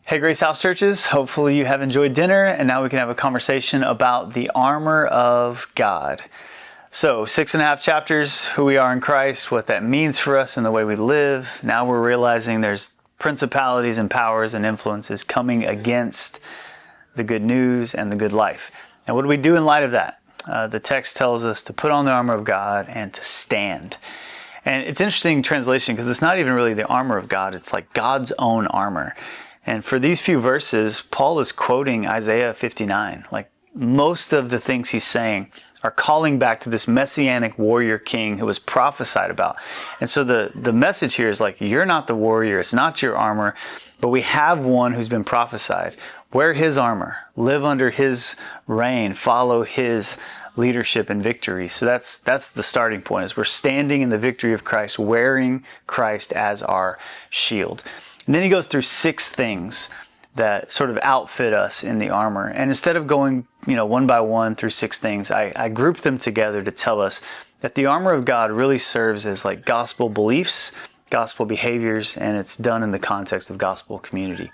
Hey, Grace House Churches. Hopefully you have enjoyed dinner, and now we can have a conversation about the armor of God. So 6.5 chapters, who we are in Christ, what that means for us and the way we live. Now we're realizing there's principalities and powers and influences coming against the good news and the good life. And what do we do in light of that? The text tells us to put on the armor of God and to stand. And it's interesting translation because it's not even really the armor of God. It's like God's own armor. And for these few verses, Paul is quoting Isaiah 59. Like most of the things he's saying are calling back to this messianic warrior king who was prophesied about. And so the message here is like, you're not the warrior, it's not your armor, but we have one who's been prophesied. Wear his armor, live under his reign, follow his leadership and victory. So that's the starting point, is we're standing in the victory of Christ, wearing Christ as our shield. And then he goes through 6 things that sort of outfit us in the armor. And instead of going, one by one through 6 things, I grouped them together to tell us that the armor of God really serves as like gospel beliefs, gospel behaviors, and it's done in the context of gospel community.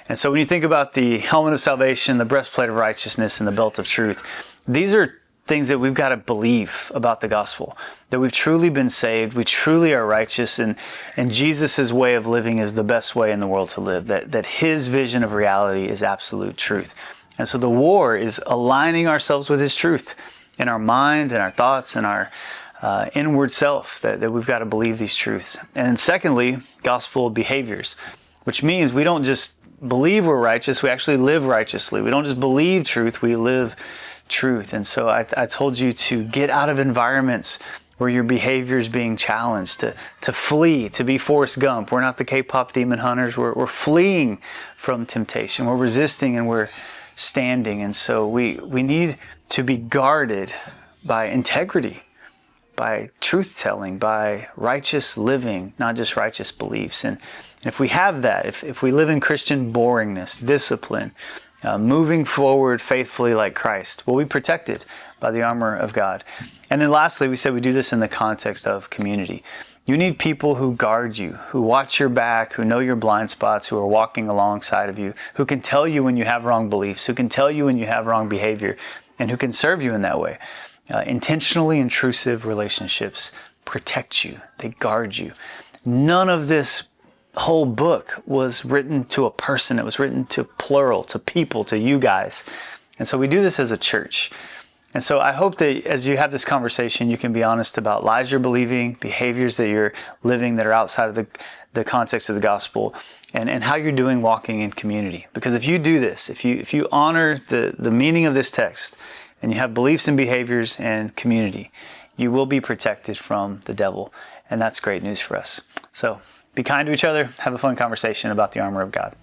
And so when you think about the helmet of salvation, the breastplate of righteousness, and the belt of truth, these are things that we've got to believe about the gospel, that we've truly been saved, we truly are righteous, and Jesus' way of living is the best way in the world to live, that his vision of reality is absolute truth. And so the war is aligning ourselves with his truth in our mind and our thoughts and our inward self, that we've got to believe these truths. And secondly, gospel behaviors, which means we don't just believe we're righteous, we actually live righteously. We don't just believe truth, we live truth. And so I told you to get out of environments where your behavior is being challenged, to flee, to be Forrest Gump. We're not the K-pop demon hunters. We're fleeing from temptation. We're resisting and we're standing. And so we need to be guarded by integrity, by truth-telling, by righteous living, not just righteous beliefs. And if we have that, if we live in Christian boringness, discipline, moving forward faithfully like Christ, we'll be protected by the armor of God. And then lastly, we said we do this in the context of community. You need people who guard you, who watch your back, who know your blind spots, who are walking alongside of you, who can tell you when you have wrong beliefs, who can tell you when you have wrong behavior, and who can serve you in that way. Intentionally intrusive relationships protect you. They guard you. None of this whole book was written to a person. It was written to plural, to people, to you guys. And so we do this as a church. And so I hope that as you have this conversation, you can be honest about lies you're believing, behaviors that you're living that are outside of the context of the gospel, and how you're doing walking in community. Because if you do this, if you honor the meaning of this text, and you have beliefs and behaviors and community, you will be protected from the devil. And that's great news for us. So be kind to each other. Have a fun conversation about the armor of God.